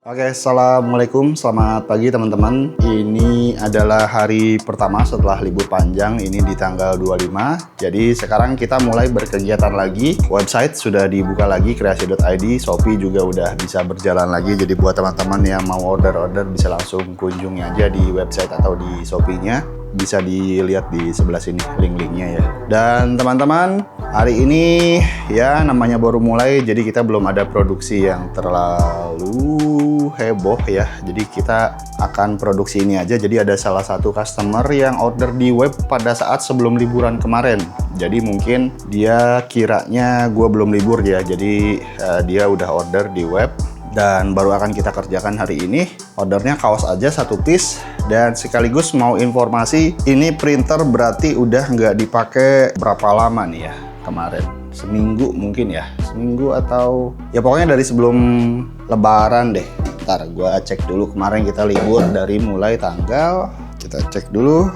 Oke, assalamualaikum, selamat pagi teman-teman. Ini adalah hari pertama setelah libur panjang, ini di tanggal 25. Jadi sekarang kita mulai berkegiatan lagi. Website sudah dibuka lagi, kreasi.id, Shopee juga udah bisa berjalan lagi. Jadi buat teman-teman yang mau order-order bisa langsung kunjungi aja di website atau di Shopee-nya. Bisa dilihat di sebelah sini link-linknya ya. Dan teman-teman, hari ini ya namanya baru mulai, jadi kita belum ada produksi yang terlalu heboh ya. Jadi kita akan produksi ini aja. Jadi ada salah satu customer yang order di web pada saat sebelum liburan kemarin. Jadi mungkin dia kiranya gue belum libur ya. Jadi dia udah order di web dan baru akan kita kerjakan hari ini. Ordernya kaos aja satu piece. Dan sekaligus mau informasi, ini printer berarti udah nggak dipakai berapa lama nih ya kemarin? Seminggu mungkin ya, seminggu atau ya pokoknya dari sebelum lebaran deh. Ntar gua cek dulu, kemarin kita libur dari mulai tanggal, kita cek dulu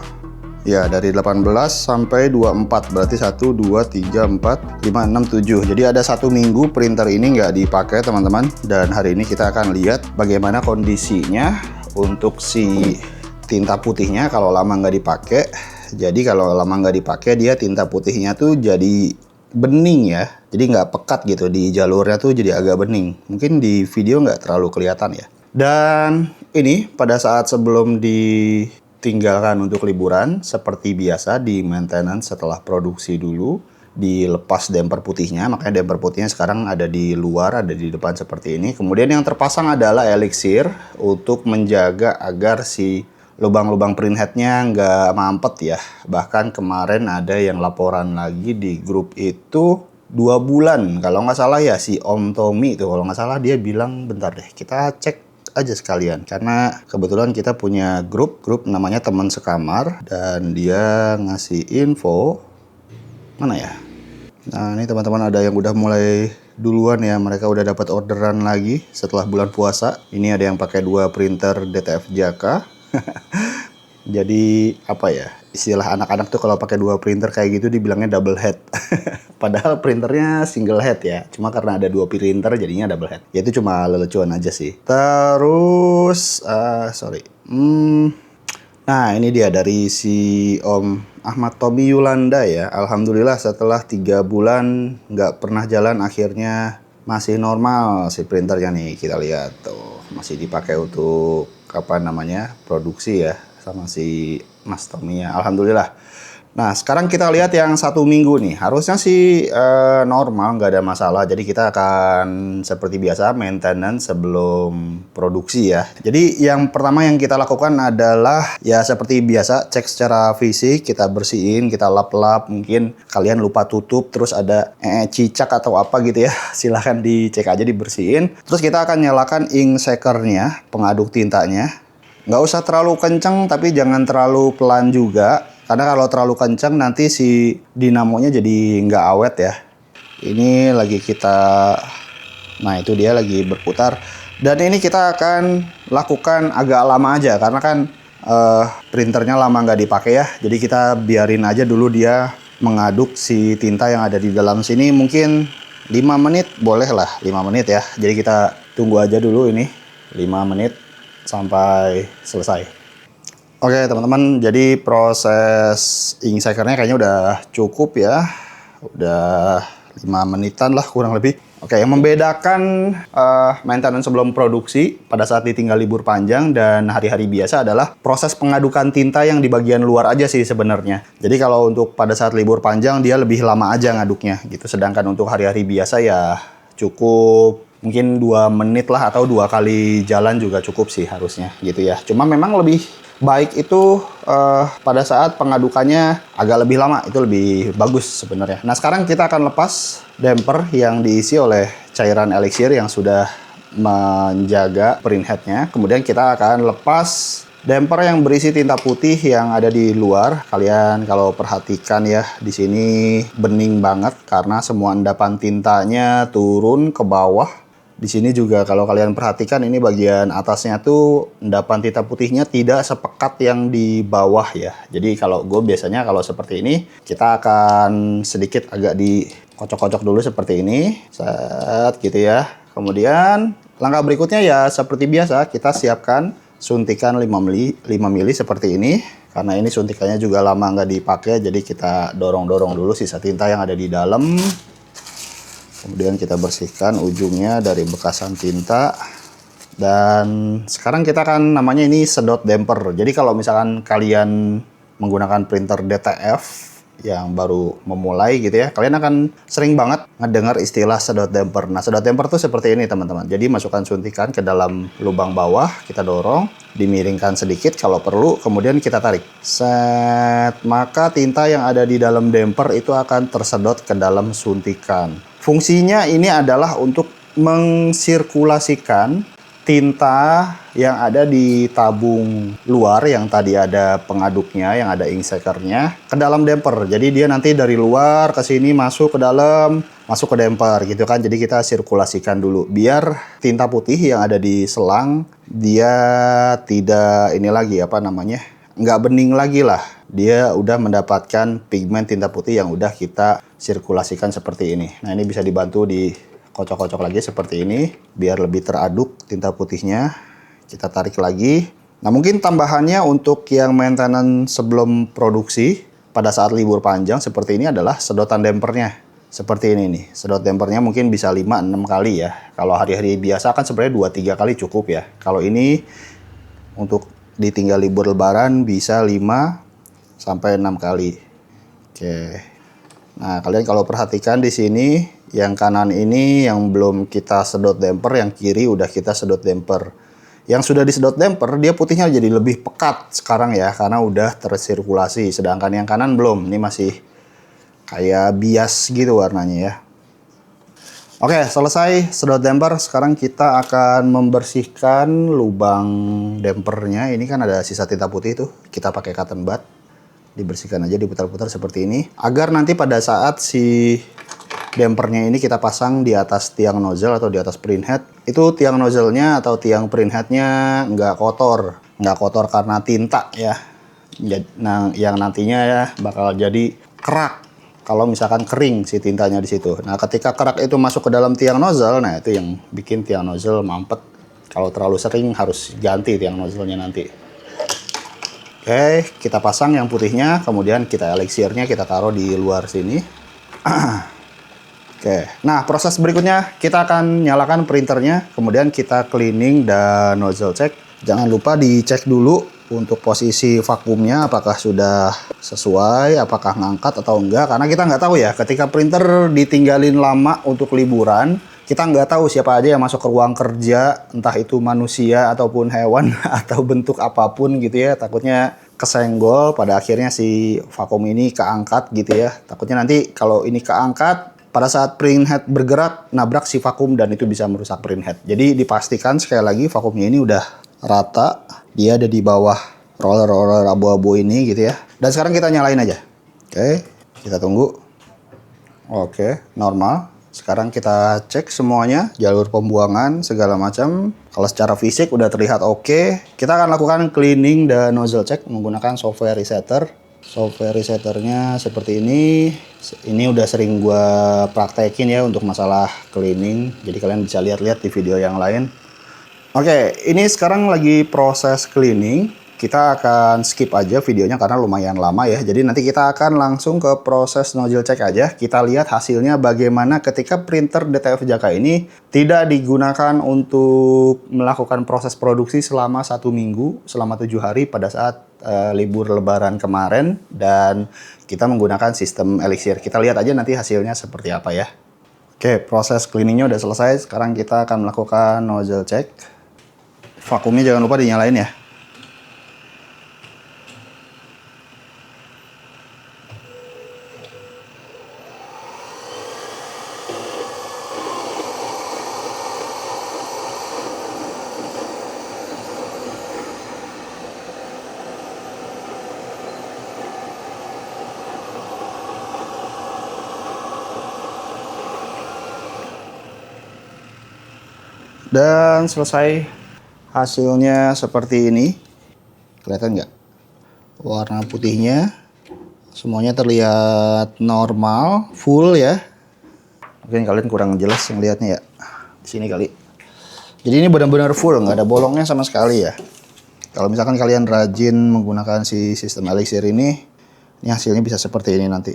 ya, dari 18 sampai 24, berarti 1, 2, 3, 4, 5, 6, 7. Jadi ada 1 minggu printer ini nggak dipakai teman-teman. Dan hari ini kita akan lihat bagaimana kondisinya untuk si tinta putihnya kalau lama nggak dipakai. Jadi kalau lama nggak dipakai, dia tinta putihnya tuh jadi bening ya, jadi nggak pekat gitu di jalurnya tuh, jadi agak bening. Mungkin di video nggak terlalu kelihatan ya. Dan ini pada saat sebelum ditinggalkan untuk liburan, seperti biasa di maintenance setelah produksi dulu, dilepas damper putihnya. Makanya damper putihnya sekarang ada di luar, ada di depan seperti ini. Kemudian yang terpasang adalah elixir untuk menjaga agar si lubang-lubang printheadnya nggak mampet ya. Bahkan kemarin ada yang laporan lagi di grup itu 2 bulan kalau nggak salah ya, si Om Tommy itu kalau nggak salah, dia bilang bentar deh kita cek aja sekalian, karena kebetulan kita punya grup namanya teman sekamar, dan dia ngasih info mana ya. Nah ini teman-teman, ada yang udah mulai duluan ya, mereka udah dapat orderan lagi setelah bulan puasa. Ini ada yang pakai 2 printer DTF Jaka. Jadi apa ya, istilah anak-anak tuh kalau pakai 2 printer kayak gitu dibilangnya double head. Padahal printernya single head ya, cuma karena ada 2 printer jadinya double head. Ya itu cuma lelucuan aja sih. Terus nah ini dia dari si Om Ahmad Tommy Yulanda ya. Alhamdulillah setelah 3 bulan nggak pernah jalan, akhirnya masih normal si printernya nih. Kita lihat tuh, masih dipakai untuk apa namanya, produksi ya, sama si Mas Tommy ya. Alhamdulillah. Nah sekarang kita lihat yang 1 minggu nih, harusnya sih normal, nggak ada masalah. Jadi kita akan seperti biasa maintenance sebelum produksi ya. Jadi yang pertama yang kita lakukan adalah ya seperti biasa, cek secara fisik, kita bersihin, kita lap-lap. Mungkin kalian lupa tutup, terus ada cicak atau apa gitu ya, silahkan dicek aja, dibersihin. Terus kita akan nyalakan ink shakernya, pengaduk tintanya. Nggak usah terlalu kenceng, tapi jangan terlalu pelan juga. Karena kalau terlalu kenceng nanti si dinamonya jadi nggak awet ya. Ini lagi kita, nah itu dia lagi berputar. Dan ini kita akan lakukan agak lama aja, karena kan printernya lama nggak dipakai ya. Jadi kita biarin aja dulu dia mengaduk si tinta yang ada di dalam sini. Mungkin 5 menit, boleh lah 5 menit ya. Jadi kita tunggu aja dulu ini 5 menit sampai selesai. Oke teman-teman, jadi proses ink shakernya kayaknya udah cukup ya, udah 5 menitan lah kurang lebih. Oke, yang membedakan maintenance sebelum produksi pada saat ditinggal libur panjang dan hari-hari biasa adalah proses pengadukan tinta yang di bagian luar aja sih sebenarnya. Jadi kalau untuk pada saat libur panjang dia lebih lama aja ngaduknya gitu, sedangkan untuk hari-hari biasa ya cukup mungkin 2 menit lah, atau 2 kali jalan juga cukup sih harusnya gitu ya. Cuma memang lebih baik itu pada saat pengadukannya agak lebih lama, itu lebih bagus sebenarnya. Nah sekarang kita akan lepas damper yang diisi oleh cairan elixir yang sudah menjaga printheadnya. Kemudian kita akan lepas damper yang berisi tinta putih yang ada di luar. Kalian kalau perhatikan ya, di sini bening banget karena semua endapan tintanya turun ke bawah. Di sini juga kalau kalian perhatikan, ini bagian atasnya tuh endapan tinta putihnya tidak sepekat yang di bawah ya. Jadi kalau gue biasanya kalau seperti ini, kita akan sedikit agak dikocok-kocok dulu seperti ini. Set gitu ya. Kemudian Langkah berikutnya ya seperti biasa, kita siapkan suntikan 5 mili seperti ini. Karena ini suntikannya juga lama nggak dipakai, jadi kita dorong-dorong dulu sisa tinta yang ada di dalam. Kemudian kita bersihkan ujungnya dari bekasan tinta. Dan sekarang kita akan namanya ini sedot damper. Jadi kalau misalkan kalian menggunakan printer DTF yang baru memulai gitu ya, kalian akan sering banget ngedengar istilah sedot damper. Nah, sedot damper tuh seperti ini teman-teman. Jadi masukkan suntikan ke dalam lubang bawah, kita dorong, dimiringkan sedikit kalau perlu, kemudian kita tarik. Set, maka tinta yang ada di dalam damper itu akan tersedot ke dalam suntikan. Fungsinya ini adalah untuk mensirkulasikan tinta yang ada di tabung luar yang tadi ada pengaduknya, yang ada ink shakernya ke dalam damper. Jadi dia nanti dari luar ke sini masuk ke dalam, masuk ke damper gitu kan. Jadi kita sirkulasikan dulu biar tinta putih yang ada di selang dia tidak ini lagi apa namanya, nggak bening lagi lah. Dia udah mendapatkan pigmen tinta putih yang udah kita sirkulasikan seperti ini. Nah, ini bisa dibantu di kocok-kocok lagi seperti ini biar lebih teraduk tinta putihnya. Kita tarik lagi. Nah, mungkin tambahannya untuk yang maintenance sebelum produksi pada saat libur panjang seperti ini adalah sedotan dampernya. Seperti ini nih. Sedot dampernya mungkin bisa 5-6 kali ya. Kalau hari-hari biasa kan sebenarnya 2-3 kali cukup ya. Kalau ini untuk ditinggal libur lebaran bisa 5-6 kali. Oke. Nah, kalian kalau perhatikan di sini yang kanan ini yang belum kita sedot damper, yang kiri udah kita sedot damper. Yang sudah disedot damper, dia putihnya jadi lebih pekat sekarang ya, karena udah tersirkulasi. Sedangkan yang kanan belum, ini masih kayak bias gitu warnanya ya. Oke, selesai sedot damper. Sekarang kita akan membersihkan lubang dampernya. Ini kan ada sisa tinta putih tuh, kita pakai cotton bud. Dibersihkan aja, diputar-putar seperti ini. Agar nanti pada saat si dampernya ini kita pasang di atas tiang nozzle atau di atas printhead, itu tiang nozzle-nya atau tiang printhead-nya nggak kotor. Nggak kotor karena tinta ya. Nah, yang nantinya ya bakal jadi kerak kalau misalkan kering si tintanya di situ. Nah, ketika kerak itu masuk ke dalam tiang nozzle, nah itu yang bikin tiang nozzle mampet. Kalau terlalu sering harus ganti tiang nozzle-nya nanti. Oke, kita pasang yang putihnya, kemudian kita elixirnya kita taruh di luar sini. Oke, nah proses berikutnya kita akan nyalakan printernya, kemudian kita cleaning dan nozzle check. Jangan lupa dicek dulu untuk posisi vakumnya apakah sudah sesuai, apakah ngangkat atau enggak. Karena kita nggak tahu ya, ketika printer ditinggalin lama untuk liburan, kita nggak tahu siapa aja yang masuk ke ruang kerja, entah itu manusia ataupun hewan atau bentuk apapun gitu ya. Takutnya kesenggol, pada akhirnya si vakum ini keangkat gitu ya. Takutnya nanti kalau ini keangkat, pada saat printhead bergerak, nabrak si vakum dan itu bisa merusak printhead. Jadi dipastikan sekali lagi vakumnya ini udah rata, dia ada di bawah roller-roller abu-abu ini gitu ya. Dan sekarang kita nyalain aja. Oke, kita tunggu. Oke, normal. Sekarang kita cek semuanya, jalur pembuangan, segala macam. Kalau secara fisik udah terlihat oke, kita akan lakukan cleaning dan nozzle check menggunakan software resetter. Software resetternya seperti ini. Ini udah sering gue praktekin ya untuk masalah cleaning. Jadi kalian bisa lihat-lihat di video yang lain. Oke, ini sekarang lagi proses cleaning. Kita akan skip aja videonya karena lumayan lama ya. Jadi nanti kita akan langsung ke proses nozzle check aja. Kita lihat hasilnya bagaimana ketika printer DTF Jaka ini tidak digunakan untuk melakukan proses produksi selama 1 minggu, selama 7 hari pada saat libur lebaran kemarin. Dan kita menggunakan sistem elixir. Kita lihat aja nanti hasilnya seperti apa ya. Oke, proses cleaningnya udah selesai. Sekarang kita akan melakukan nozzle check. Vakumnya jangan lupa dinyalain ya. Dan selesai, hasilnya seperti ini. Kelihatan nggak? Warna putihnya semuanya terlihat normal, full ya. Mungkin kalian kurang jelas ngelihatnya ya. Di sini kali. Jadi ini benar-benar full, nggak ada bolongnya sama sekali ya. Kalau misalkan kalian rajin menggunakan si sistem elixir ini hasilnya bisa seperti ini nanti.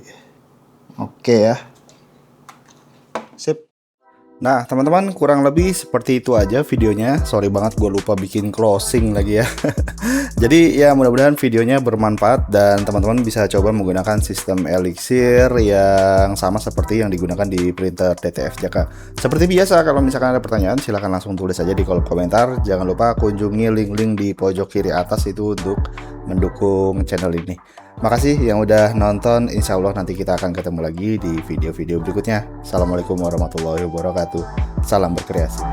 Oke ya. Sip. Nah teman-teman, kurang lebih seperti itu aja videonya. Sorry banget gue lupa bikin closing lagi ya. Jadi ya mudah-mudahan videonya bermanfaat dan teman-teman bisa coba menggunakan sistem elixir yang sama seperti yang digunakan di printer DTF Jaka. Seperti biasa, kalau misalkan ada pertanyaan silahkan langsung tulis aja di kolom komentar. Jangan lupa kunjungi link-link di pojok kiri atas itu untuk mendukung channel ini. Makasih yang udah nonton, insya Allah nanti kita akan ketemu lagi di video-video berikutnya. Assalamualaikum warahmatullahi wabarakatuh. Salam berkreasi.